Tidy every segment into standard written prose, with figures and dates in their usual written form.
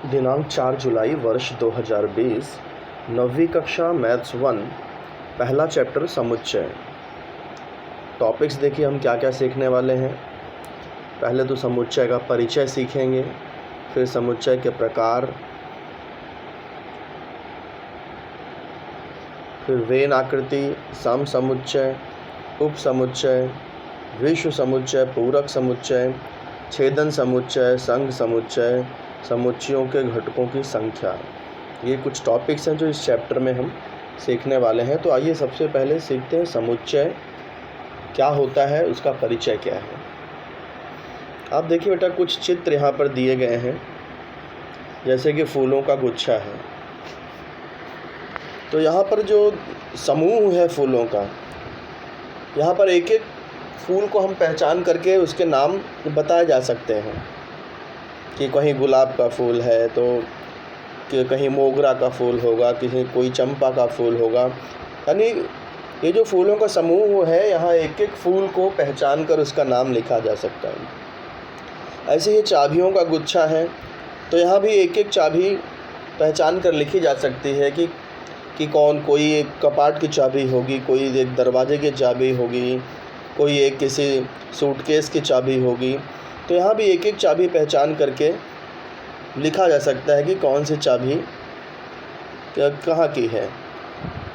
दिनांक 4 जुलाई वर्ष 2020, 9वीं कक्षा मैथ्स 1, पहला चैप्टर समुच्चय। टॉपिक्स देखिए हम क्या क्या सीखने वाले हैं। पहले तो समुच्चय का परिचय सीखेंगे, फिर समुच्चय के प्रकार, फिर वेन आकृति, सम समुच्चय, उप समुच्चय, विश्व समुच्चय, पूरक समुच्चय, छेदन समुच्चय, संघ समुच्चय, समुच्चयों के घटकों की संख्या। ये कुछ टॉपिक्स हैं जो इस चैप्टर में हम सीखने वाले हैं। तो आइए सबसे पहले सीखते हैं समुच्चय क्या होता है, उसका परिचय क्या है। आप देखिए बेटा, कुछ चित्र यहाँ पर दिए गए हैं, जैसे कि फूलों का गुच्छा है। तो यहाँ पर जो समूह है फूलों का, यहाँ पर एक एक फूल को हम पहचान करके उसके नाम बताए जा सकते हैं कि कहीं गुलाब का फूल है तो कि कहीं मोगरा का फूल होगा, कोई चंपा का फूल होगा। यानी ये जो फूलों का समूह है, यहाँ एक एक फूल को पहचान कर उसका नाम लिखा जा सकता है। ऐसे ही चाबियों का गुच्छा है, तो यहाँ भी एक एक चाबी पहचान कर लिखी जा सकती है कि कोई एक कपाट की चाबी होगी, कोई एक दरवाजे की चाबी होगी, कोई एक किसी सूटकेस की चाबी होगी। तो यहाँ भी एक एक चाबी पहचान करके लिखा जा सकता है कि कौन सी चाबी कहाँ की है।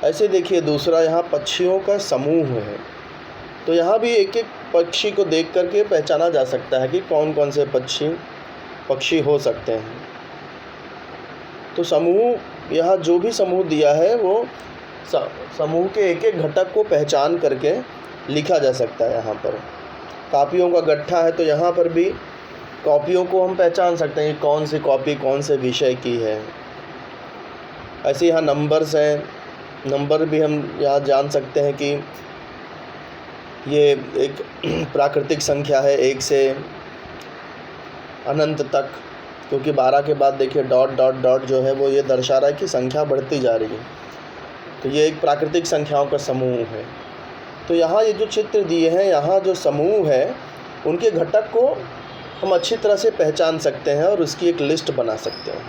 ऐसे देखिए दूसरा, यहाँ पक्षियों का समूह है, तो यहाँ भी एक एक पक्षी को देख करके पहचाना जा सकता है कि कौन कौन से पक्षी हो सकते हैं। तो समूह, यहाँ जो भी समूह दिया है वो समूह के एक एक घटक को पहचान करके लिखा जा सकता है। यहाँ पर कॉपियों का गट्ठा है, तो यहाँ पर भी कॉपियों को हम पहचान सकते हैं कौन सी कॉपी कौन से विषय की है। ऐसे यहाँ नंबर्स हैं, नंबर भी हम यहाँ जान सकते हैं कि ये एक प्राकृतिक संख्या है 1 से अनंत तक, क्योंकि 12 के बाद देखिए डॉट डॉट डॉट जो है वो ये दर्शा रहा है कि संख्या बढ़ती जा रही है। तो ये एक प्राकृतिक संख्याओं का समूह है। तो यहाँ ये जो चित्र दिए हैं, यहाँ जो समूह है उनके घटक को हम अच्छी तरह से पहचान सकते हैं और उसकी एक लिस्ट बना सकते हैं।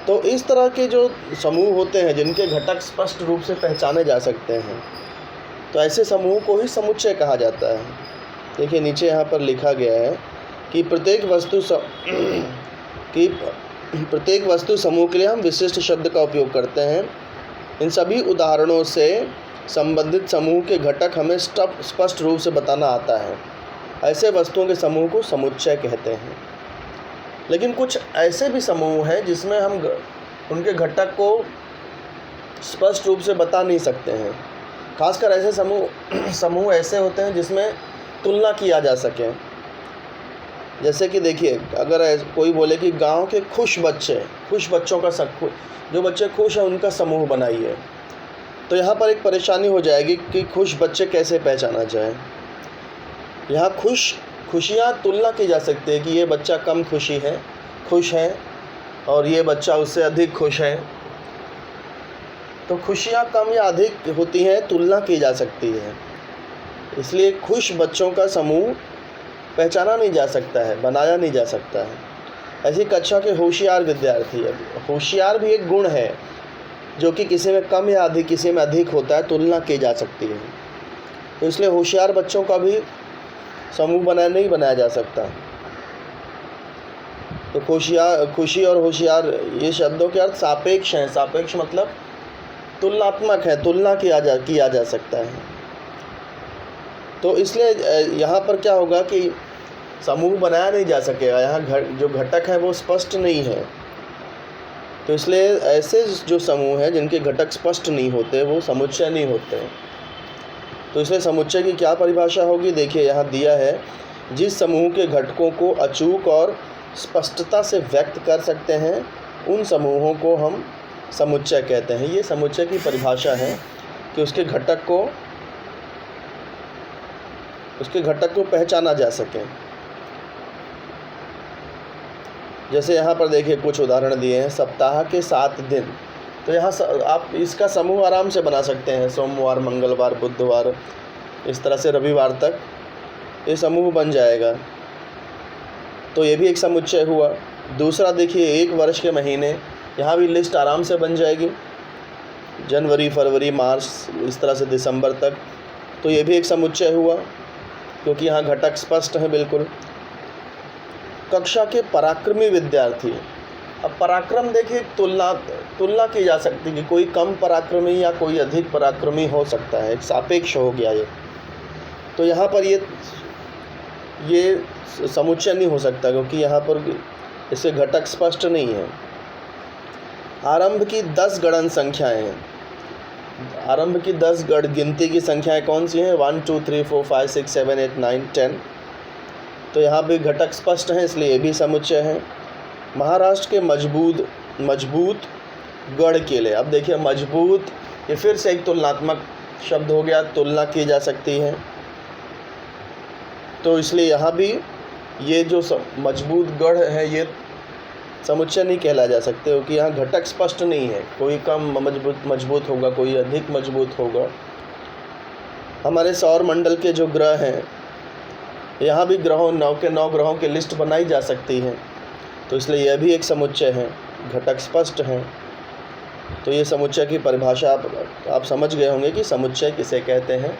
तो इस तरह के जो समूह होते हैं जिनके घटक स्पष्ट रूप से पहचाने जा सकते हैं, तो ऐसे समूह को ही समुच्चय कहा जाता है। देखिए नीचे यहाँ पर लिखा गया है कि प्रत्येक वस्तु समूह के लिए हम विशिष्ट शब्द का उपयोग करते हैं। इन सभी उदाहरणों से संबंधित समूह के घटक हमें स्पष्ट रूप से बताना आता है। ऐसे वस्तुओं के समूह को समुच्चय कहते हैं। लेकिन कुछ ऐसे भी समूह हैं जिसमें हम उनके घटक को स्पष्ट रूप से बता नहीं सकते हैं। खासकर ऐसे समूह ऐसे होते हैं जिसमें तुलना किया जा सके। जैसे कि देखिए, अगर कोई बोले कि गांव के खुश बच्चों का जो बच्चे खुश हैं उनका समूह बनाइए, तो यहाँ पर एक परेशानी हो जाएगी कि खुश बच्चे कैसे पहचाना जाए। यहाँ खुशियाँ तुलना की जा सकती है कि ये बच्चा कम खुश है और ये बच्चा उससे अधिक खुश है। तो खुशियाँ कम या अधिक होती हैं, तुलना की जा सकती है। इसलिए खुश बच्चों का समूह पहचाना नहीं जा सकता है, बनाया नहीं जा सकता है। ऐसी कक्षा के होशियार विद्यार्थी, होशियार भी एक गुण है जो कि किसी में कम या अधिक, किसी में अधिक होता है, तुलना की जा सकती है। तो इसलिए होशियार बच्चों का भी समूह नहीं बनाया जा सकता। तो खुशी और होशियार, ये शब्दों के अर्थ सापेक्ष हैं। सापेक्ष मतलब तुलनात्मक है, तुलना किया जा सकता है। तो इसलिए यहाँ पर क्या होगा कि समूह बनाया नहीं जा सकेगा, यहाँ जो घटक हैं वो स्पष्ट नहीं है। तो इसलिए ऐसे जो समूह हैं जिनके घटक स्पष्ट नहीं होते वो समुच्चय नहीं होते। तो इसलिए समुच्चय की क्या परिभाषा होगी, देखिए यहाँ दिया है, जिस समूह के घटकों को अचूक और स्पष्टता से व्यक्त कर सकते हैं उन समूहों को हम समुच्चय कहते हैं। ये समुच्चय की परिभाषा है कि उसके घटक को पहचाना जा सके। जैसे यहाँ पर देखिए कुछ उदाहरण दिए हैं। सप्ताह के 7 दिन, तो यहाँ आप इसका समूह आराम से बना सकते हैं। सोमवार, मंगलवार, बुधवार, इस तरह से रविवार तक ये समूह बन जाएगा। तो ये भी एक समुच्चय हुआ। दूसरा देखिए 1 वर्ष के महीने, यहाँ भी लिस्ट आराम से बन जाएगी, जनवरी, फरवरी, मार्च, इस तरह से दिसंबर तक। तो ये भी एक समुच्चय हुआ क्योंकि यहाँ घटक स्पष्ट हैं बिल्कुल। कक्षा के पराक्रमी विद्यार्थी, अब पराक्रम देखिए तुलना की जा सकती है कि कोई कम पराक्रमी या कोई अधिक पराक्रमी हो सकता है, एक सापेक्ष हो गया ये। तो यहाँ पर ये समुच्चय नहीं हो सकता क्योंकि यहाँ पर इसके घटक स्पष्ट नहीं है। आरंभ की 10 गणन संख्याएं हैं। आरंभ की 10 गण गिनती की संख्याएं कौन सी हैं? 1 2 3 4 5 6 7 8 9 10। तो यहाँ भी घटक स्पष्ट हैं, इसलिए ये भी समुच्चय है। महाराष्ट्र के मजबूत गढ़ किले, अब देखिए मजबूत, ये फिर से एक तुलनात्मक शब्द हो गया, तुलना की जा सकती है। तो इसलिए यहाँ भी ये जो मजबूत गढ़ है ये समुच्चय नहीं कहला जा सकते क्योंकि यहाँ घटक स्पष्ट नहीं है, कोई कम मजबूत होगा, कोई अधिक मजबूत होगा। हमारे सौर मंडल के जो ग्रह हैं, यहाँ भी 9 ग्रहों की लिस्ट बनाई जा सकती है, तो इसलिए यह भी एक समुच्चय है, घटक स्पष्ट हैं। तो ये समुच्चय की परिभाषा आप समझ गए होंगे कि समुच्चय किसे कहते हैं।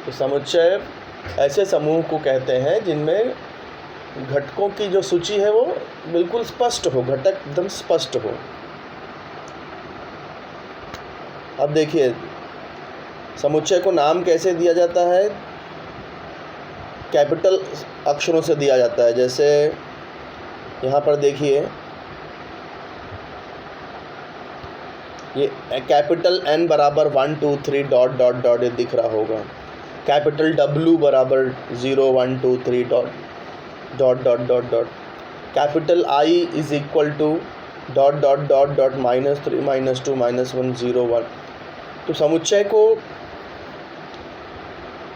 तो समुच्चय ऐसे समूह को कहते हैं जिनमें घटकों की जो सूची है वो बिल्कुल स्पष्ट हो, घटक एकदम स्पष्ट हो। अब देखिए समुच्चय को नाम कैसे दिया जाता है? कैपिटल अक्षरों से दिया जाता है। जैसे यहाँ पर देखिए ये कैपिटल N बराबर 1 2 3 डॉट डॉट डॉट ये दिख रहा होगा। कैपिटल W बराबर 0 1 2 3 dot dot dot dot dot. Capital I is equal to dot dot dot dot -3 -2 -1 0 1। तो समुच्चय को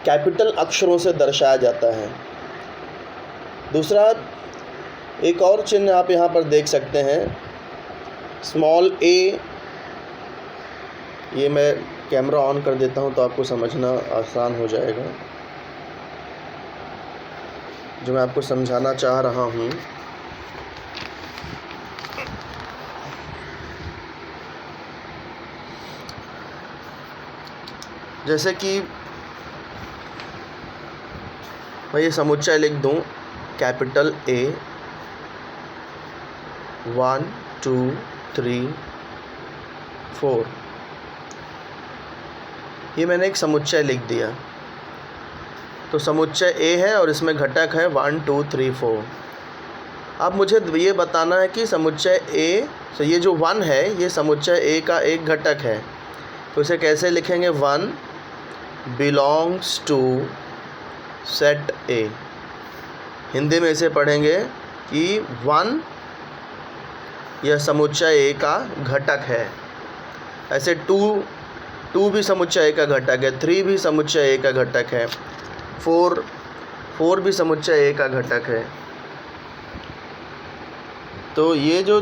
कैपिटल अक्षरों से दर्शाया जाता है। दूसरा एक और चिन्ह आप यहाँ पर देख सकते हैं, स्मॉल a। ये मैं कैमरा ऑन कर देता हूँ तो आपको समझना आसान हो जाएगा जो मैं आपको समझाना चाह रहा हूँ। जैसे कि मैं ये समुच्चय लिख दूँ, कैपिटल A 1 2 3 4, ये मैंने एक समुच्चय लिख दिया। तो समुच्चय A है और इसमें घटक है 1 2 3 4। अब मुझे ये बताना है कि समुच्चय A से ये जो 1 है ये समुच्चय A का एक घटक है, तो इसे कैसे लिखेंगे? 1 belongs to set A। Hindi में इसे पढ़ेंगे कि 1 यह समुच्चय A का घटक है। ऐसे 2 भी समुच्चय A का घटक है, 3 भी समुच्चय A का घटक है, 4 भी समुच्चय A का घटक है। तो ये जो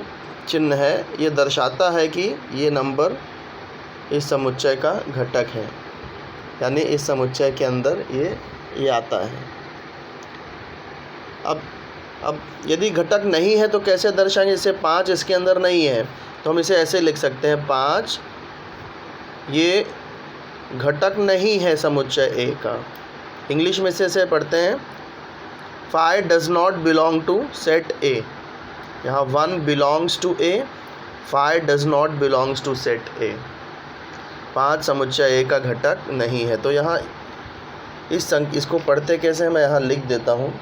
चिन्ह है ये दर्शाता है कि ये नंबर इस समुच्चय का घटक है, यानी इस समुच्चय के अंदर ये आता है। अब यदि घटक नहीं है तो कैसे दर्शाएंगे? जैसे 5 इसके अंदर नहीं है तो हम इसे ऐसे लिख सकते हैं, 5 ये घटक नहीं है समुच्चय A का। इंग्लिश में से ऐसे पढ़ते हैं, 5 does not belong to set A। यहाँ 1 belongs to A, 5 does not belongs to set A। 5 समुच्चय A का घटक नहीं है। तो यहाँ इसको पढ़ते कैसे हैं मैं यहाँ लिख देता हूँ।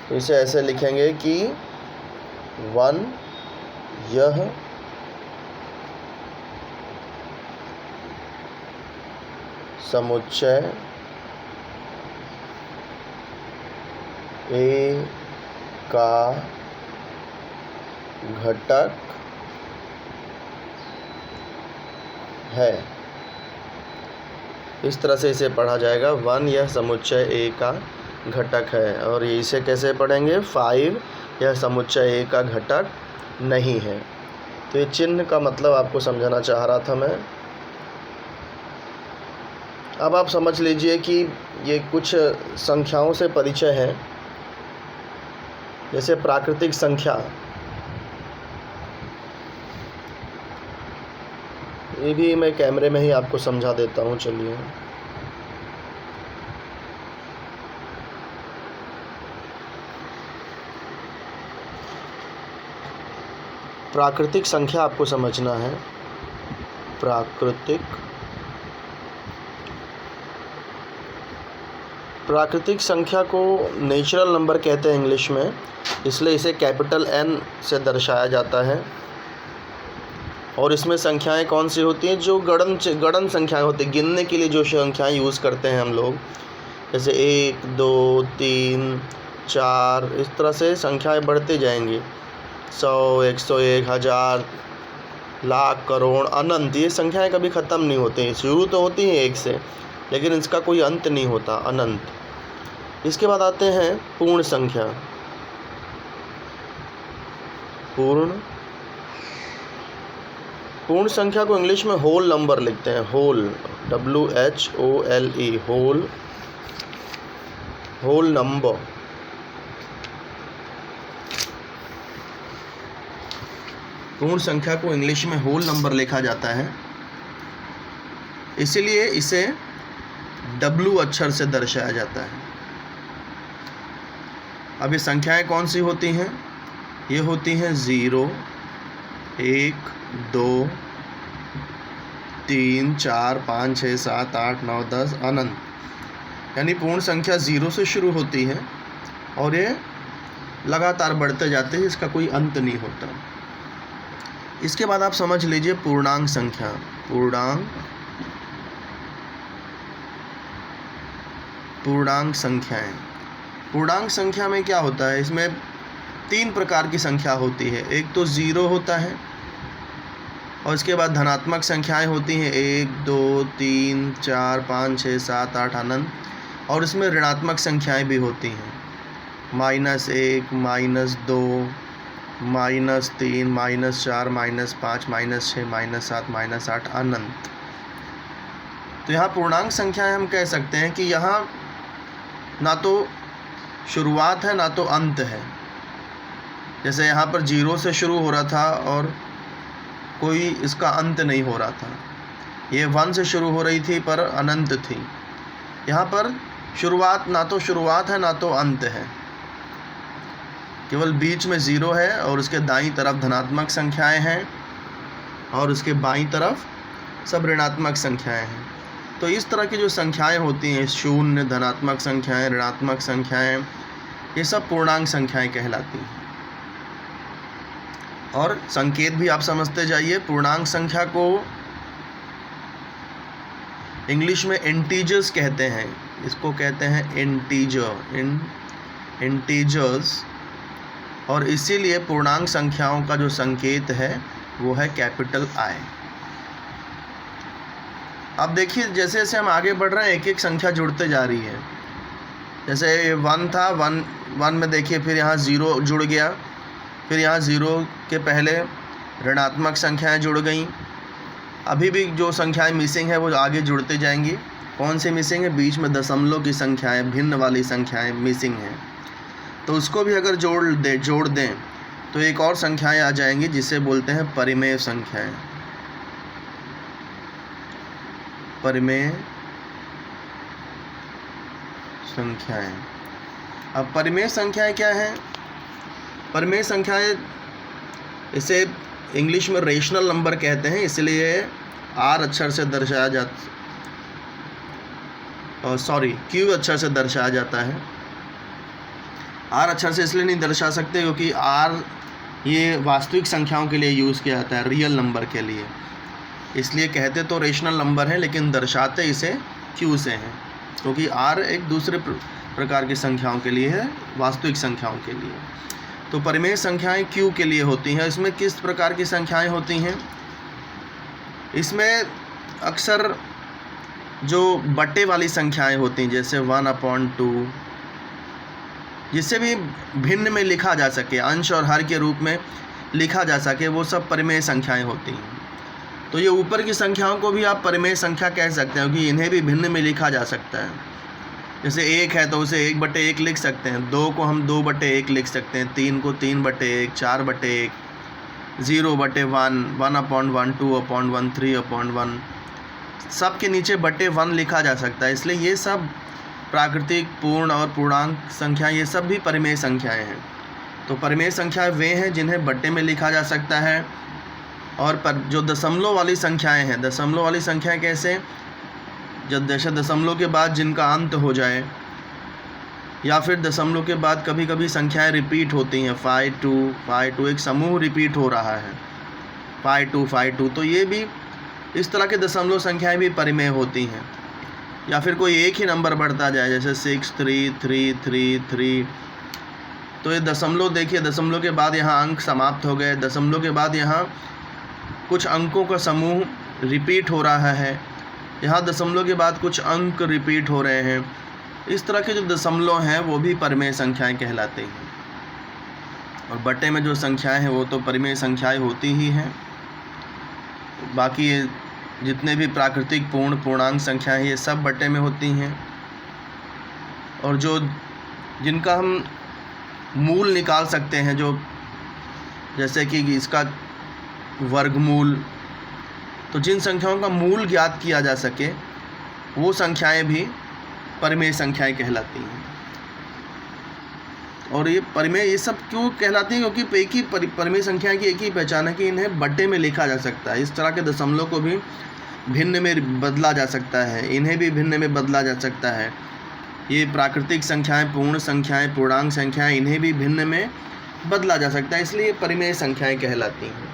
तो इसे ऐसे लिखेंगे कि 1 यह समुच्चय A का घटक है। इस तरह से इसे पढ़ा जाएगा, 1 यह समुच्चय A का घटक है। और इसे कैसे पढ़ेंगे? 5 यह समुच्चय A का घटक नहीं है। तो ये चिन्ह का मतलब आपको समझाना चाह रहा था मैं। अब आप समझ लीजिए कि ये कुछ संख्याओं से परिचय है जैसे प्राकृतिक संख्या, ये भी मैं कैमरे में ही आपको समझा देता हूँ। चलिए, प्राकृतिक संख्या आपको समझना है। प्राकृतिक संख्या को नेचुरल नंबर कहते हैं इंग्लिश में, इसलिए इसे कैपिटल N से दर्शाया जाता है। और इसमें संख्याएं कौन सी होती हैं? जो गणन संख्याएं होती हैं, गिनने के लिए जो संख्याएं यूज़ करते हैं हम लोग, जैसे 1 2 3 4, इस तरह से संख्याएं बढ़ते जाएंगी। 100 101 1000 लाख करोड़ अनंत, ये संख्याएं कभी ख़त्म नहीं होती। शुरू तो होती हैं 1 से, लेकिन इसका कोई अंत नहीं होता, अनंत। इसके बाद आते हैं पूर्ण संख्या। पूर्ण संख्या को इंग्लिश में होल नंबर लिखते हैं। Whole, WHOLE, whole number. पूर्ण संख्या को इंग्लिश में होल नंबर लिखा जाता है, इसीलिए इसे W अक्षर से दर्शाया जाता है। अब ये संख्याएं कौन सी होती हैं? ये होती हैं 0 1 2 3 4 5 6 7 8 9 10 अनंत। यानी पूर्ण संख्या 0 से शुरू होती है और ये लगातार बढ़ते जाते हैं, इसका कोई अंत नहीं होता। इसके बाद आप समझ लीजिए पूर्णांक संख्या। पूर्णांक संख्याएं। पूर्णांक संख्या में क्या होता है? इसमें 3 प्रकार की संख्या होती है। एक तो 0 होता है, और इसके बाद धनात्मक संख्याएं होती हैं 1 2 3 4 5 6 7 8 अनंत, और इसमें ऋणात्मक संख्याएं भी होती हैं, -1 -2 -3 -4 -5 -6 -7 -8 अनंत। तो यहाँ पूर्णांक संख्याएं हम कह सकते हैं कि यहाँ ना तो शुरुआत है ना तो अंत है। जैसे यहाँ पर 0 से शुरू हो रहा था और कोई इसका अंत नहीं हो रहा था। ये 1 से शुरू हो रही थी पर अनंत थी। यहाँ पर शुरुआत ना तो शुरुआत है ना तो अंत है, केवल बीच में 0 है और उसके दाईं तरफ धनात्मक संख्याएं हैं और उसके बाईं तरफ सब ऋणात्मक संख्याएं हैं। तो इस तरह की जो संख्याएं होती हैं, 0, धनात्मक संख्याएं, ऋणात्मक संख्याएं, ये सब पूर्णांक संख्याएं कहलाती हैं। और संकेत भी आप समझते जाइए। पूर्णांक संख्या को इंग्लिश में इंटीजर्स कहते हैं, इसको कहते हैं इंटीजर्स, और इसीलिए पूर्णांक संख्याओं का जो संकेत है वो है कैपिटल I। अब देखिए जैसे जैसे हम आगे बढ़ रहे हैं एक एक संख्या जुड़ते जा रही है। जैसे 1 था, 1 में देखिए फिर यहाँ 0 जुड़ गया, फिर यहाँ 0 के पहले ऋणात्मक संख्याएं जुड़ गई। अभी भी जो संख्याएं मिसिंग है वो आगे जुड़ते जाएंगी। कौन से मिसिंग है? बीच में दशमलव की संख्याएं, भिन्न वाली संख्याएं मिसिंग हैं। तो उसको भी अगर जोड़ दें तो एक और संख्याएं आ जाएंगी जिसे बोलते हैं परिमेय संख्याएं। परिमेय संख्याएं। अब परिमेय संख्याएं क्या हैं? परिमेय संख्याएं, इसे इंग्लिश में रेशनल नंबर कहते हैं, इसलिए R अक्षर से दर्शाया जाता, Q अक्षर से दर्शाया जाता है। R अक्षर से इसलिए नहीं दर्शा सकते क्योंकि R ये वास्तविक संख्याओं के लिए यूज़ किया जाता है, रियल नंबर के लिए। इसलिए कहते तो रेशनल नंबर है लेकिन दर्शाते इसे Q से हैं, क्योंकि R एक दूसरे प्रकार की संख्याओं के लिए है, वास्तविक संख्याओं के लिए। तो परिमेय संख्याएं Q के लिए होती हैं। इसमें किस प्रकार की संख्याएं होती हैं? इसमें अक्सर जो बट्टे वाली संख्याएं होती हैं, जैसे 1/2, जिसे भी भिन्न में लिखा जा सके, अंश और हर के रूप में लिखा जा सके, वो सब परिमेय संख्याएं होती हैं। तो ये ऊपर की संख्याओं को भी आप परिमेय संख्या कह सकते हैं क्योंकि इन्हें भी भिन्न में लिखा जा सकता है। जैसे 1 है तो उसे 1/1 लिख सकते हैं, 2 को हम 2/1 लिख सकते हैं, 3 को 3/1, 4/1, 0/1, 1/1, 2/1, 3/1, सब के नीचे /1 लिखा जा सकता है। इसलिए ये सब प्राकृतिक, पूर्ण और पूर्णांक संख्या, ये सब भी परिमेय संख्याएं हैं। तो परिमेय संख्याएं वे हैं जिन्हें बट्टे में लिखा जा सकता है। और पर जो दशमलव वाली संख्याएं हैं, दशमलव वाली संख्याएं कैसे, जब दशमलव के बाद जिनका अंत हो जाए, या फिर दशमलव के बाद कभी कभी संख्याएं रिपीट होती हैं, 5 2 एक समूह रिपीट हो रहा है, 5 2, तो ये भी इस तरह के दशमलव संख्याएं भी परिमेय होती हैं। या फिर कोई एक ही नंबर बढ़ता जाए, जैसे 6 3 3 3 3, तो ये दशमलव देखिए, दशमलव के बाद यहाँ अंक समाप्त हो गए, दशमलव के बाद यहाँ कुछ अंकों का समूह रिपीट हो रहा है, यहाँ दशमलव के बाद कुछ अंक रिपीट हो रहे हैं। इस तरह के जो दशमलव हैं वो भी परिमेय संख्याएं कहलाते हैं। और बट्टे में जो संख्याएं हैं वो तो परिमेय संख्याएं होती ही हैं। बाकी ये जितने भी प्राकृतिक, पूर्ण, पूर्णांक संख्याएं ये सब बट्टे में होती हैं। और जो जिनका हम मूल निकाल सकते हैं, जो जैसे कि इसका वर्गमूल, तो जिन संख्याओं का मूल ज्ञात किया जा सके वो संख्याएं भी परिमेय संख्याएं कहलाती हैं। और ये परिमेय ये सब क्यों कहलाती हैं, क्योंकि एक ही परिमेय संख्या की एक ही पहचान है कि इन्हें बट्टे में लिखा जा सकता है। इस तरह के दशमलव को भी भिन्न में बदला जा सकता है, इन्हें भी भिन्न में बदला जा सकता है। ये प्राकृतिक संख्याएं, पूर्ण संख्याएं, पूर्णांक संख्याएं, इन्हें भी भिन्न में बदला जा सकता है, इसलिए परिमेय संख्याएं कहलाती हैं।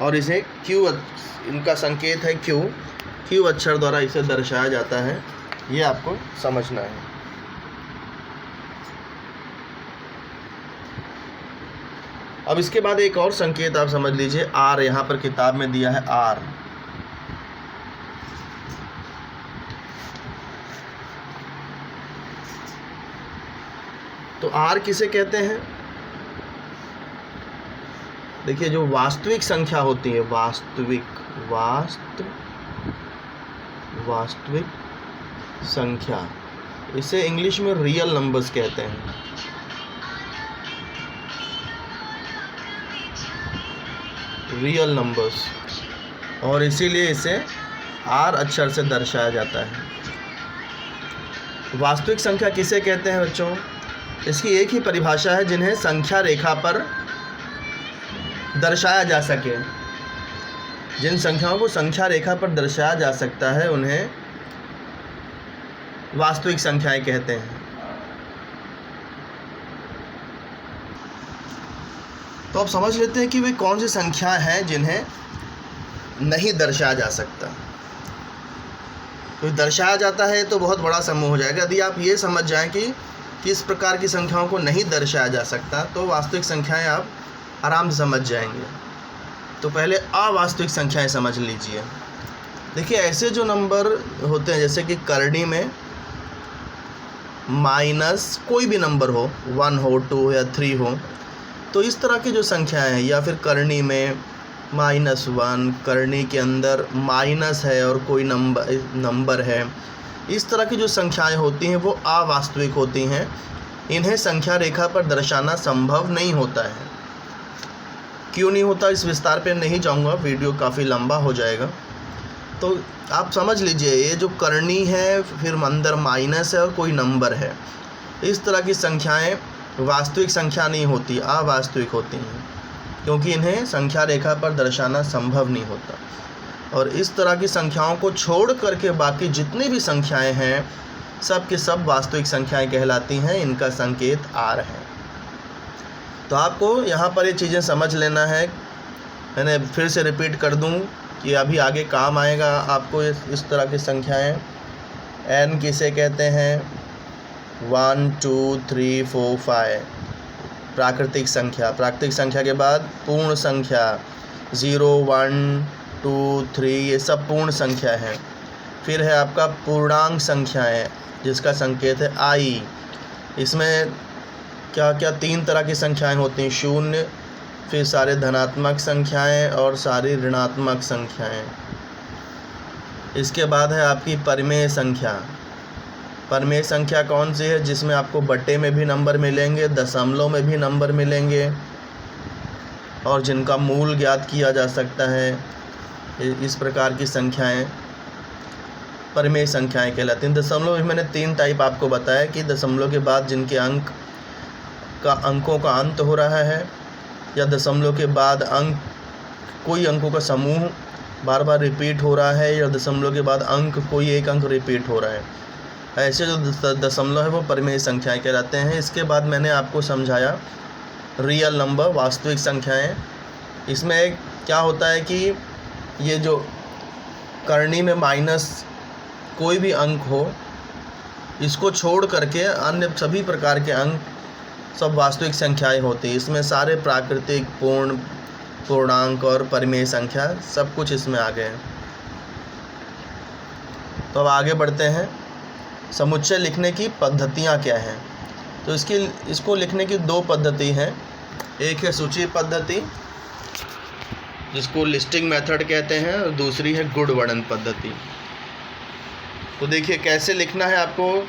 और इसे क्यू, इनका संकेत है क्यू अक्षर द्वारा इसे दर्शाया जाता है, ये आपको समझना है। अब इसके बाद एक और संकेत आप समझ लीजिए, आर, यहाँ पर किताब में दिया है आर। तो आर किसे कहते हैं? देखिए, जो वास्तविक संख्या होती है, वास्तविक संख्या, इसे इंग्लिश में रियल नंबर्स कहते हैं। रियल नंबर्स, और इसीलिए इसे आर अक्षर से दर्शाया जाता है। वास्तविक संख्या किसे कहते हैं बच्चों? इसकी एक ही परिभाषा है, जिन्हें संख्या रेखा पर दर्शाया जा सके। जिन संख्याओं को संख्या रेखा पर दर्शाया जा सकता है उन्हें वास्तविक संख्याएं कहते हैं। तो अब समझ लेते हैं कि वे कौन सी संख्याएं हैं जिन्हें नहीं दर्शाया जा सकता। तो दर्शाया जाता है तो बहुत बड़ा समूह हो जाएगा। यदि आप ये समझ जाएं कि किस प्रकार की संख्याओं को नहीं दर्शाया जा सकता, तो वास्तविक संख्याएं आप आराम से समझ जाएंगे। तो पहले अवास्तविक संख्याएं समझ लीजिए। देखिए, ऐसे जो नंबर होते हैं, जैसे कि करनी में माइनस कोई भी नंबर हो, 1 हो, 2 या 3 हो, तो इस तरह की जो संख्याएं हैं, या फिर करनी में -1, करनी के अंदर माइनस है और कोई नंबर है, इस तरह की जो संख्याएं होती हैं वो अवास्तविक होती हैं। इन्हें संख्या रेखा पर दर्शाना संभव नहीं होता है। क्यों नहीं होता, इस विस्तार पे नहीं जाऊंगा, वीडियो काफ़ी लंबा हो जाएगा। तो आप समझ लीजिए, ये जो करनी है, फिर अंदर माइनस है और कोई नंबर है, इस तरह की संख्याएं वास्तविक संख्या नहीं होती, अवास्तविक होती हैं, क्योंकि इन्हें संख्या रेखा पर दर्शाना संभव नहीं होता। और इस तरह की संख्याओं को छोड़ करके बाकी जितनी भी संख्याएं हैं, सब के सब वास्तविक संख्याएं कहलाती हैं। इनका संकेत आर है। तो आपको यहाँ पर ये चीज़ें समझ लेना है। मैंने फिर से रिपीट कर दूँ कि अभी आगे काम आएगा आपको। इस तरह की संख्याएं, एन किसे कहते हैं? 1 2 3 4 5 प्राकृतिक संख्या। प्राकृतिक संख्या के बाद पूर्ण संख्या 0 1 2 3, ये सब पूर्ण संख्या है। फिर है आपका पूर्णांक संख्याएं, जिसका संकेत है आई। इसमें क्या क्या 3 तरह की संख्याएं होती हैं, 0, फिर सारे धनात्मक संख्याएं और सारी ऋणात्मक संख्याएं। इसके बाद है आपकी परिमेय संख्या। परिमेय संख्या कौन सी है जिसमें आपको बट्टे में भी नंबर मिलेंगे, दशमलव में भी नंबर मिलेंगे और जिनका मूल ज्ञात किया जा सकता है। इस प्रकार की संख्याएं परिमेय संख्याएं कहलाती हैं। दशमलव भी मैंने 3 टाइप आपको बताया कि दशमलव के बाद जिनके अंकों का अंत हो रहा है, या दशमलव के बाद कोई अंकों का समूह बार बार रिपीट हो रहा है, या दशमलव के बाद कोई एक अंक रिपीट हो रहा है। ऐसे जो दशमलव है वो परिमेय संख्याएं कहलाते हैं। इसके बाद मैंने आपको समझाया रियल नंबर, वास्तविक संख्याएं। इसमें एक क्या होता है कि ये जो करनी में माइनस कोई भी अंक हो, इसको छोड़ करके अन्य सभी प्रकार के अंक सब वास्तविक संख्याएं होती हैं। इसमें सारे प्राकृतिक, पूर्ण, पूर्णांक और परिमेय संख्या सब कुछ इसमें आ गए हैं। तो अब आगे बढ़ते हैं। समुच्चय लिखने की पद्धतियाँ क्या हैं? तो इसको लिखने की 2 पद्धति हैं। एक है सूची पद्धति, जिसको लिस्टिंग मेथड कहते हैं, और दूसरी है गुण वर्णन पद्धति। तो देखिए कैसे लिखना है आपको।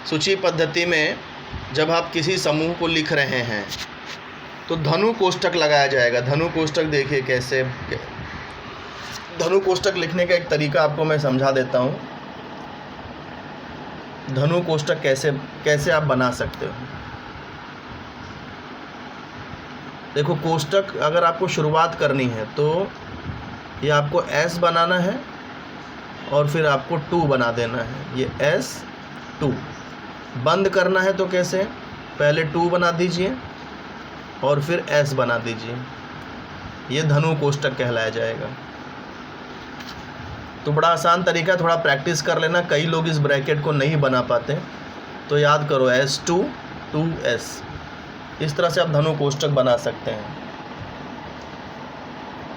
सूची पद्धति में जब आप किसी समूह को लिख रहे हैं तो धनु कोष्ठक लगाया जाएगा। धनु कोष्ठक देखिए कैसे, धनु कोष्ठक लिखने का एक तरीका आपको मैं समझा देता हूँ। धनु कोष्ठक कैसे आप बना सकते हो। देखो, कोष्ठक अगर आपको शुरुआत करनी है तो ये आपको S बनाना है और फिर आपको 2 बना देना है। ये S2 बंद करना है तो कैसे, पहले 2 बना दीजिए और फिर S बना दीजिए। ये धनु कोष्ठक कहलाया जाएगा। तो बड़ा आसान तरीका, थोड़ा प्रैक्टिस कर लेना। कई लोग इस ब्रैकेट को नहीं बना पाते, तो याद करो S2 2S। इस तरह से आप धनु कोष्ठक बना सकते हैं।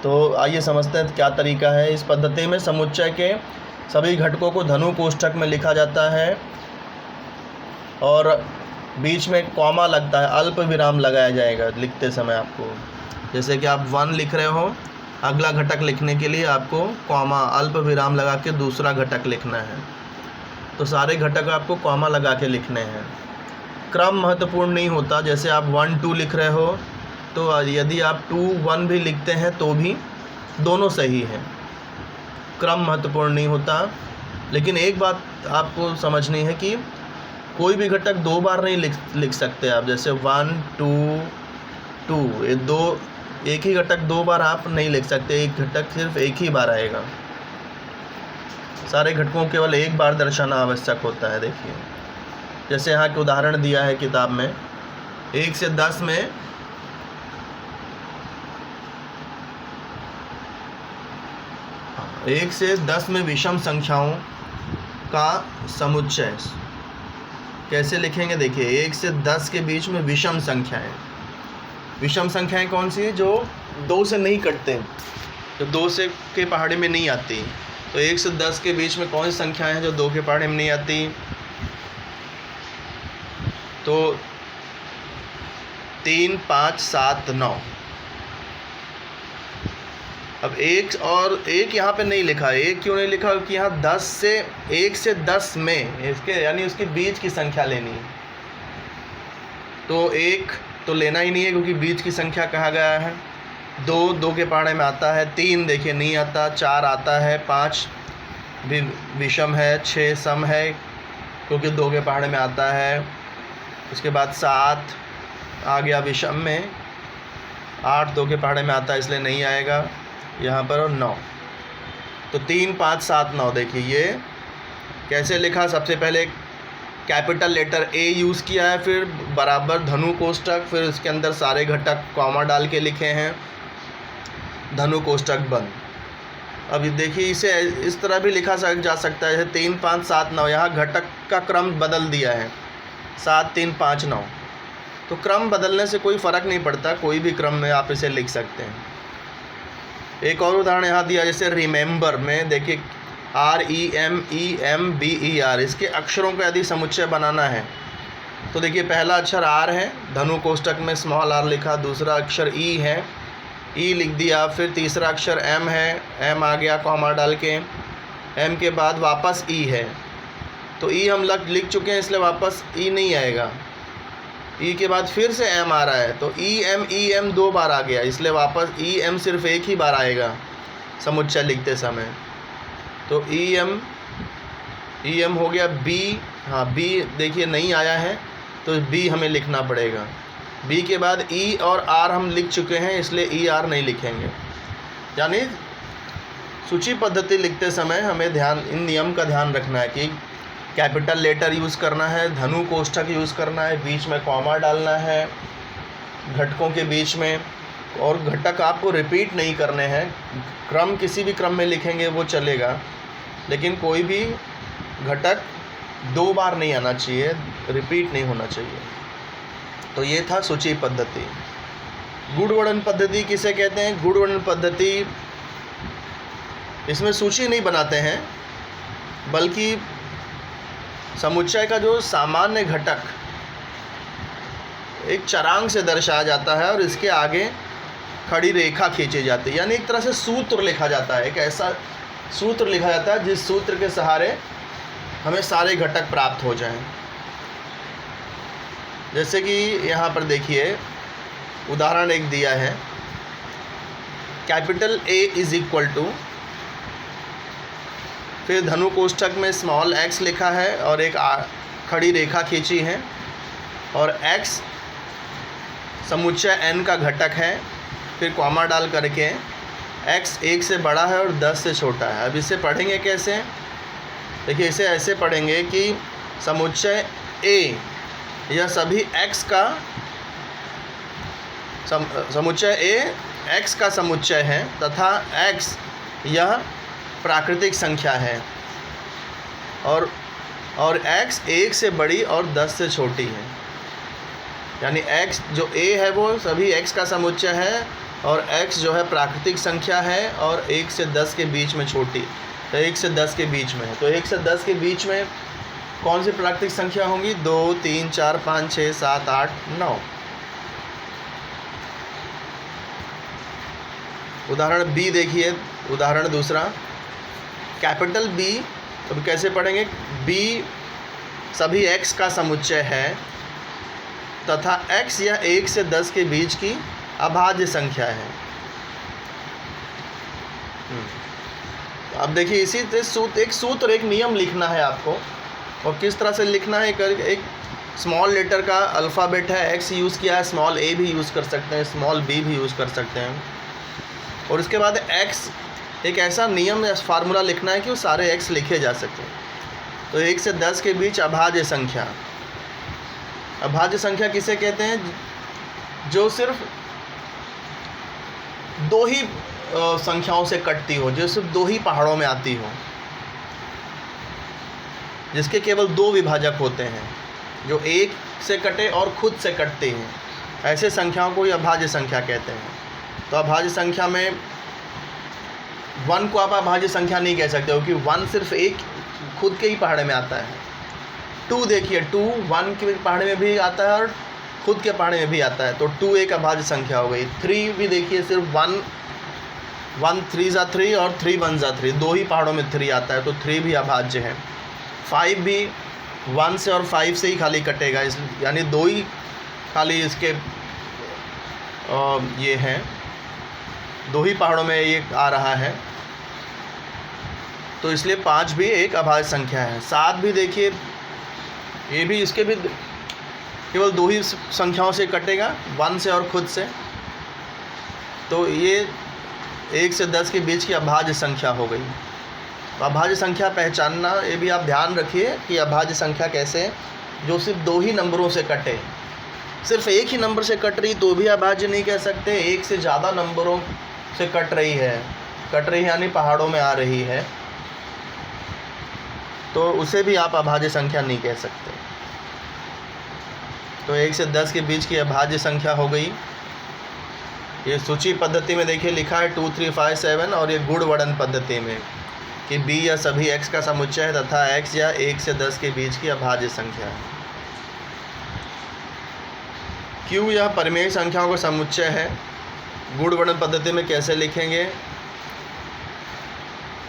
तो आइए समझते हैं क्या तरीका है। इस पद्धति में समुच्चय के सभी घटकों को धनु कोष्ठक में लिखा जाता है और बीच में कॉमा लगता है, अल्प विराम लगाया जाएगा लिखते समय आपको। जैसे कि आप 1 लिख रहे हो, अगला घटक लिखने के लिए आपको कॉमा, अल्प विराम लगा के दूसरा घटक लिखना है। तो सारे घटक आपको कॉमा लगा के लिखने हैं। क्रम महत्वपूर्ण नहीं होता। जैसे आप 1 2 लिख रहे हो तो यदि आप 2 1 भी लिखते हैं तो भी दोनों सही हैं, क्रम महत्वपूर्ण नहीं होता। लेकिन एक बात आपको समझनी है कि कोई भी घटक 2 बार नहीं लिख सकते आप। जैसे 1 2 2, ये 2, एक ही घटक 2 बार आप नहीं लिख सकते। एक घटक सिर्फ एक ही बार आएगा। सारे घटकों केवल एक बार दर्शाना आवश्यक होता है। देखिए जैसे यहाँ के उदाहरण दिया है किताब में, 1 से 10 में 1 से 10 में विषम संख्याओं का समुच्चय कैसे लिखेंगे। देखिए 1 से 10 के बीच में विषम संख्याएं। विषम संख्याएं कौन सी है? जो 2 से नहीं कटते, जो 2 से के पहाड़े में नहीं आती। तो 1 से 10 के बीच में कौन सी संख्याएं हैं जो 2 के पहाड़े में नहीं आती? तो 3 5 7 9। अब 1 यहाँ पे नहीं लिखा। 1 क्यों नहीं लिखा? क्योंकि यहाँ 1 से 10 में इसके यानी उसके बीच की संख्या लेनी है। तो 1 तो लेना ही नहीं है क्योंकि बीच की संख्या कहा गया है। 2 के पहाड़े में आता है। 3 देखिए नहीं आता। 4 आता है। 5 भी विषम है। 6 सम है क्योंकि 2 के पहाड़े में आता है। उसके बाद 7 आ गया विषम में। 8 2 के पहाड़े में आता है इसलिए नहीं आएगा यहाँ पर। और 9, तो 3 5 7 9। देखिए ये कैसे लिखा। सबसे पहले कैपिटल लेटर A यूज़ किया है, फिर बराबर धनु कोष्ठक, फिर उसके अंदर सारे घटक कॉमा डाल के लिखे हैं, धनु कोष्ठक बंद। अब देखिए इसे इस तरह भी लिखा जा सकता है, 3 5 7 9। यहाँ घटक का क्रम बदल दिया है, 7 3 5 9। तो क्रम बदलने से कोई फ़र्क नहीं पड़ता, कोई भी क्रम में आप इसे लिख सकते हैं। एक और उदाहरण यहाँ दिया, जैसे रिमेंबर में देखिए REMEMBER। इसके अक्षरों का यदि समुच्चय बनाना है तो देखिए पहला अक्षर R है, धनु कोष्ठक में स्मॉल r लिखा। दूसरा अक्षर E है, E लिख दिया। फिर तीसरा अक्षर M है, M आ गया कॉमा डाल के। M के बाद वापस E है। तो ई हम लिख चुके हैं, इसलिए वापस ई नहीं आएगा। ई के बाद फिर से एम आ रहा है, तो ई एम 2 बार आ गया, इसलिए वापस ई एम सिर्फ एक ही बार आएगा समुच्चय लिखते समय। तो ई एम हो गया बी। हाँ, बी देखिए नहीं आया है, तो बी हमें लिखना पड़ेगा। बी के बाद ई और आर हम लिख चुके हैं, इसलिए ई आर नहीं लिखेंगे। यानी सूची पद्धति लिखते समय हमें इन नियम का ध्यान रखना है कि कैपिटल लेटर यूज़ करना है, धनु कोष्ठक यूज़ करना है, बीच में कॉमा डालना है घटकों के बीच में, और घटक आपको रिपीट नहीं करने हैं। क्रम किसी भी क्रम में लिखेंगे वो चलेगा, लेकिन कोई भी घटक 2 बार नहीं आना चाहिए, रिपीट नहीं होना चाहिए। तो ये था सूची पद्धति। गुणवर्णन पद्धति किसे कहते हैं? गुणवर्णन पद्धति, इसमें सूची नहीं बनाते हैं, बल्कि समुच्चय का जो सामान्य घटक एक चरांक से दर्शाया जाता है और इसके आगे खड़ी रेखा खींची जाती है। यानी एक तरह से सूत्र लिखा जाता है, एक ऐसा सूत्र लिखा जाता है जिस सूत्र के सहारे हमें सारे घटक प्राप्त हो जाएं। जैसे कि यहाँ पर देखिए उदाहरण एक दिया है, capital A is equal to, फिर धनु कोष्ठक में स्मॉल x लिखा है और एक खड़ी रेखा खींची है, और x समुच्चय n का घटक है, फिर कॉमा डाल करके x 1 से बड़ा है और 10 से छोटा है। अब इसे पढ़ेंगे कैसे? देखिए इसे ऐसे पढ़ेंगे कि समुच्चय A यह सभी x का समुच्चय A x का समुच्चय है तथा x यह प्राकृतिक संख्या है, और x 1 से बड़ी और 10 से छोटी है। यानी x जो A है वो सभी x का समुच्चय है, और x जो है प्राकृतिक संख्या है और 1 से 10 के बीच में छोटी, तो 1 से 10 के बीच में है। तो 1 से 10 के बीच में कौन सी प्राकृतिक संख्या होंगी? 2, 3, 4, 5, 6, 7, 8, 9। उदाहरण B देखिए, उदाहरण दूसरा, कैपिटल B। अब कैसे पढ़ेंगे? B सभी x का समुच्चय है तथा x या 1 से 10 के बीच की अभाज्य संख्या है। अब देखिए इसी एक सूत्र, एक नियम लिखना है आपको, और किस तरह से लिखना है? एक स्मॉल लेटर का अल्फ़ाबेट है, x यूज़ किया है, स्मॉल a भी यूज़ कर सकते हैं, स्मॉल b भी यूज़ कर सकते हैं, और उसके बाद x एक ऐसा नियम या फार्मूला लिखना है कि वो सारे x लिखे जा सकें। तो 1 से 10 के बीच अभाज्य संख्या। अभाज्य संख्या किसे कहते हैं? जो सिर्फ 2 ही संख्याओं से कटती हो, जो सिर्फ 2 ही पहाड़ों में आती हो, जिसके केवल 2 विभाजक होते हैं, जो 1 से कटे और खुद से कटते हैं, ऐसे संख्याओं को ही अभाज्य संख्या कहते हैं। तो अभाज्य संख्या में 1 को आप अभाज्य संख्या नहीं कह सकते हो, क्योंकि 1 सिर्फ एक खुद के ही पहाड़े में आता है। 2 देखिए, 2 1 के पहाड़े में भी आता है और खुद के पहाड़े में भी आता है, तो 2 एक अभाज्य संख्या हो गई। 3 भी देखिए, सिर्फ 1 3 ज़ा 3 और 3 1 ज़ा 3, 2 ही पहाड़ों में 3 आता है, तो 3 भी अभाज्य है। 5 भी 1 से और 5 से ही खाली कटेगा, इस यानी 2 ही खाली इसके ये हैं, 2 ही पहाड़ों में ये आ रहा है, तो इसलिए 5 भी एक अभाज्य संख्या है। 7 भी देखिए, ये भी इसके भी केवल 2 ही संख्याओं से कटेगा, 1 से और खुद से, तो ये 1 से 10 के बीच की अभाज्य संख्या हो गई। तो अभाज्य संख्या पहचानना, ये भी आप ध्यान रखिए कि अभाज्य संख्या कैसे, जो सिर्फ 2 ही नंबरों से कटे। सिर्फ एक ही नंबर से कट रही तो भी अभाज्य नहीं कह सकते, 1 से ज़्यादा नंबरों से कट रही है यानी पहाड़ों में आ रही है, तो उसे भी आप अभाज्य संख्या नहीं कह सकते। तो 1 से 10 के बीच की अभाज्य संख्या हो गई। ये सूची पद्धति में देखिए लिखा है 2 3 5 7, और ये गुणवर्णन पद्धति में कि b या सभी x का समुच्चय है तथा x या 1 से 10 के बीच की अभाज्य संख्या है। q यह परिमेय संख्याओं का समुच्चय है। गुणवर्णन पद्धति में कैसे लिखेंगे?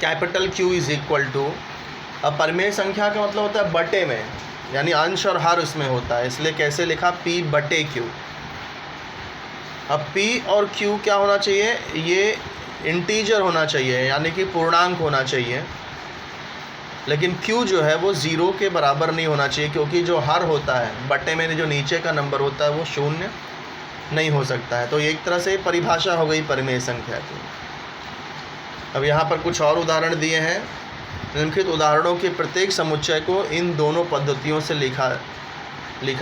Capital Q is equal to अब परिमेय संख्या का मतलब होता है बटे में, यानी अंश और हर उसमें होता है, इसलिए कैसे लिखा, p बटे q। अब p और q क्या होना चाहिए, ये इंटीजर होना चाहिए, यानी कि पूर्णांक होना चाहिए, लेकिन q जो है वो 0 के बराबर नहीं होना चाहिए, क्योंकि जो हर होता है बटे में जो नीचे का नंबर होता है वो 0 नहीं हो सकता है। तो ये एक तरह से परिभाषा हो गई परिमेय संख्या की। अब यहाँ पर कुछ और उदाहरण दिए हैं। निम्नलिखित उदाहरणों के प्रत्येक समुच्चय को इन दोनों पद्धतियों से लिखा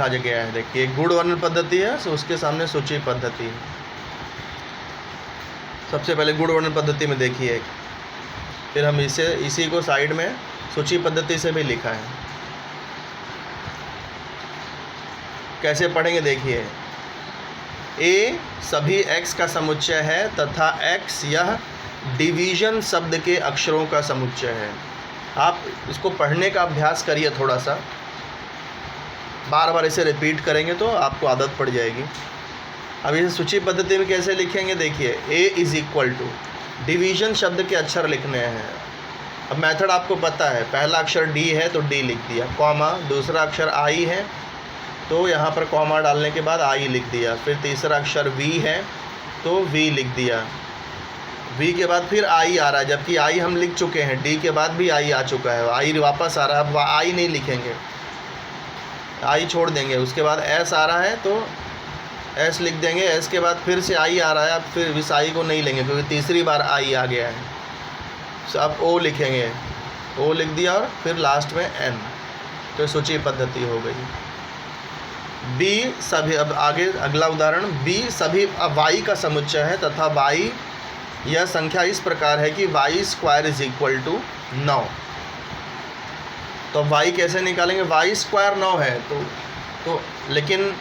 गया है। देखिए, गुण वर्णन पद्धति है, तो उसके सामने सूची पद्धति है। सबसे पहले गुण वर्णन पद्धति में देखिए, फिर हम इसी को साइड में सूची पद्धति से भी लिखा है। कैसे पढ़ेंगे देखिए, a सभी x का समुच्चय है तथा x यह डिवीजन शब्द के अक्षरों का समुच्चय है। आप इसको पढ़ने का अभ्यास करिए, थोड़ा सा बार बार इसे रिपीट करेंगे तो आपको आदत पड़ जाएगी। अब इसे सूची पद्धति में कैसे लिखेंगे देखिए, a is equal to division शब्द के अक्षर लिखने हैं। अब मेथड आपको पता है, पहला अक्षर d है तो d लिख दिया, कॉमा, दूसरा अक्षर i है तो यहाँ पर कॉमा डालने के बाद i लिख दिया, फिर तीसरा अक्षर v है तो v लिख दिया, v के बाद फिर i आ रहा है, जबकि i हम लिख चुके हैं, d के बाद भी i आ चुका है, i वापस आ रहा है। अब i नहीं लिखेंगे, i छोड़ देंगे। उसके बाद s आ रहा है तो s लिख देंगे, s के बाद फिर से i आ रहा है, अब फिर इस i को नहीं लेंगे क्योंकि तीसरी बार i आ गया है। तो अब o लिखेंगे, o लिख दिया और फिर लास्ट में n। तो सूची पद्धति हो गई। b सभी, अब आगे अगला उदाहरण, b सभी y का समुच्चय है तथा y यह संख्या इस प्रकार है कि y square is equal to 9। तो y कैसे निकालेंगे, y स्क्वायर 9 है तो लेकिन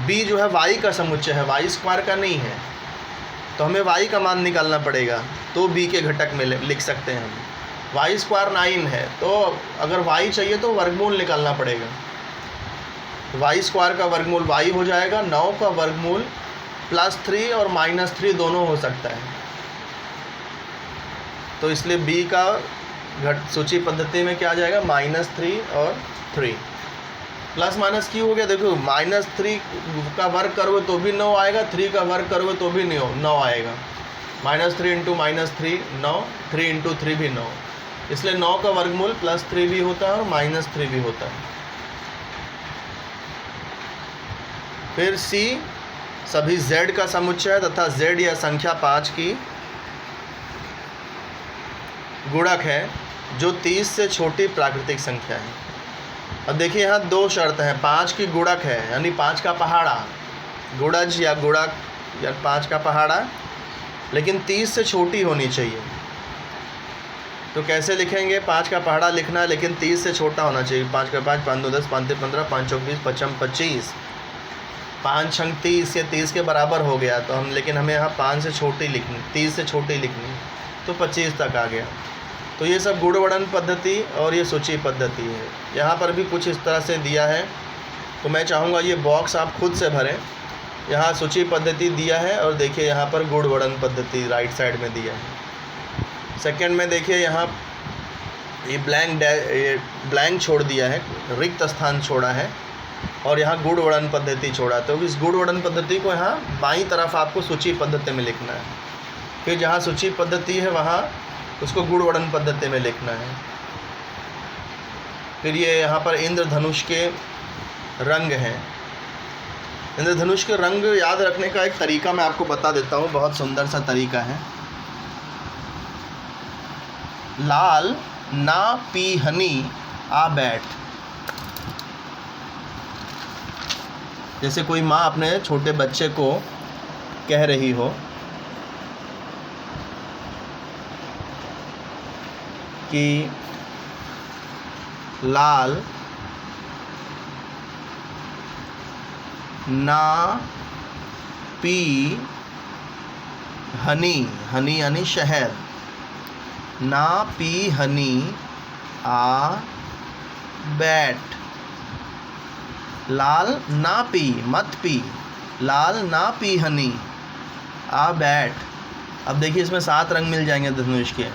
b जो है y का समुच्चय है, y स्क्वायर का नहीं है, तो हमें y का मान निकालना पड़ेगा। तो b के घटक में लिख सकते हैं हम। y स्क्वायर 9 है तो अगर y चाहिए तो वर्गमूल निकालना पड़ेगा। y स्क्वायर का वर्गमूल y हो जाएगा, 9 का वर्गमूल +3 और -3 दोनों हो सकता है। तो इसलिए b का सूची पद्धति में क्या आ जाएगा, -3 और 3। प्लस माइनस क्यों हो गया, देखो -3 का वर्ग करोगे तो भी 9 आएगा, 3 का वर्ग करोगे तो भी 9 आएगा। -3 × -3 9, 3 × 3 भी 9, इसलिए 9 का वर्गमूल +3 भी होता है और -3 भी होता है। फिर c सभी z का समुच्चय है तथा z यह संख्या 5 की गुणक है जो 30 से छोटी प्राकृतिक संख्या है। अब देखिए यहाँ दो शर्त हैं, 5 की गुणक है यानी 5 का पहाड़ा, गुणज या गुणक या 5 का पहाड़ा, लेकिन 30 से छोटी होनी चाहिए। तो कैसे लिखेंगे, 5 का पहाड़ा लिखना है लेकिन 30 से छोटा होना चाहिए। 5 का 5, 5 2 10, 5 3 15, 5 4 20, 5 5 25, 5 6 30, ये 30 के बराबर हो गया। तो हम लेकिन हमें यहाँ 5 से छोटी लिखनी, 30 से छोटी लिखनी, तो 25 तक आ गया। तो ये सब गुणवर्णन पद्धति और ये सूची पद्धति है। यहाँ पर भी कुछ इस तरह से दिया है, तो मैं चाहूँगा ये बॉक्स आप खुद से भरें। यहाँ सूची पद्धति दिया है और देखिए यहाँ पर गुणवर्णन पद्धति राइट साइड में दिया है। सेकंड में देखिए यहाँ ये ब्लैंक छोड़ दिया है, रिक्त स्थान छोड़ा है और यहाँ गुणवर्णन पद्धति छोड़ा। तो इस गुणवर्णन पद्धति को यहाँ बाईं तरफ आपको सूची पद्धति में लिखना है, फिर जहाँ सूची पद्धति है वहाँ उसको गुणवर्णन पद्धति में लिखना है। फिर ये यहाँ पर इंद्रधनुष के रंग हैं। इंद्रधनुष के रंग याद रखने का एक तरीका मैं आपको बता देता हूँ, बहुत सुंदर सा तरीका है। लाल ना पीहनी आ बैठ, जैसे कोई माँ अपने छोटे बच्चे को कह रही हो कि लाल ना पी हनी, हनी यानी शहद, ना पी हनी आ बैठ। लाल ना पी, मत पी, लाल ना पी हनी आ बैठ। अब देखिए इसमें 7 रंग मिल जाएंगे धनुष के।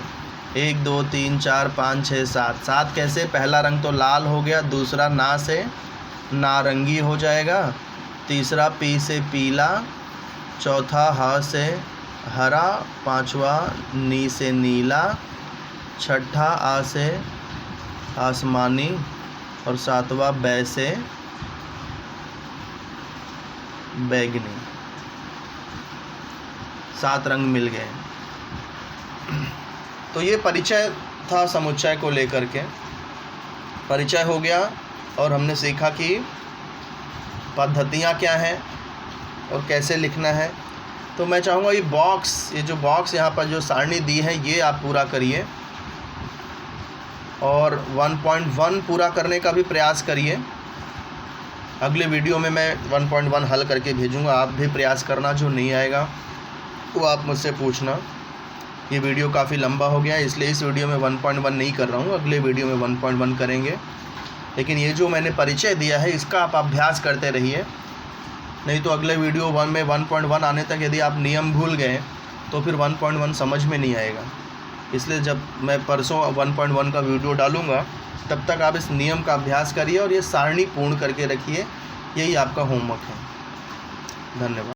1 2 3 4 5 6 7। 7 कैसे? पहला रंग तो लाल हो गया, दूसरा ना से नारंगी हो जाएगा, तीसरा पी से पीला, चौथा ह से हरा, पांचवा नी से नीला, छठा आ से आसमानी और सातवां बै से बैगनी। 7 रंग मिल गए। तो ये परिचय था समुच्चय को लेकर के। परिचय हो गया और हमने सीखा कि पद्धतियाँ क्या हैं और कैसे लिखना है। तो मैं चाहूँगा ये जो बॉक्स यहाँ पर जो सारणी दी है ये आप पूरा करिए और 1.1 पूरा करने का भी प्रयास करिए। अगले वीडियो में मैं 1.1 हल करके भेजूँगा, आप भी प्रयास करना। जो नहीं आएगा वो आप मुझसे पूछना। ये वीडियो काफ़ी लंबा हो गया है, इसलिए इस वीडियो में 1.1 नहीं कर रहा हूँ, अगले वीडियो में 1.1 करेंगे। लेकिन ये जो मैंने परिचय दिया है इसका आप अभ्यास करते रहिए, नहीं तो अगले वीडियो 1 में 1.1 आने तक यदि आप नियम भूल गए तो फिर 1.1 समझ में नहीं आएगा। इसलिए जब मैं परसों 1.1 का वीडियो डालूँगा तब तक आप इस नियम का अभ्यास करिए और ये सारणी पूर्ण करके रखिए। यही आपका होमवर्क है। धन्यवाद।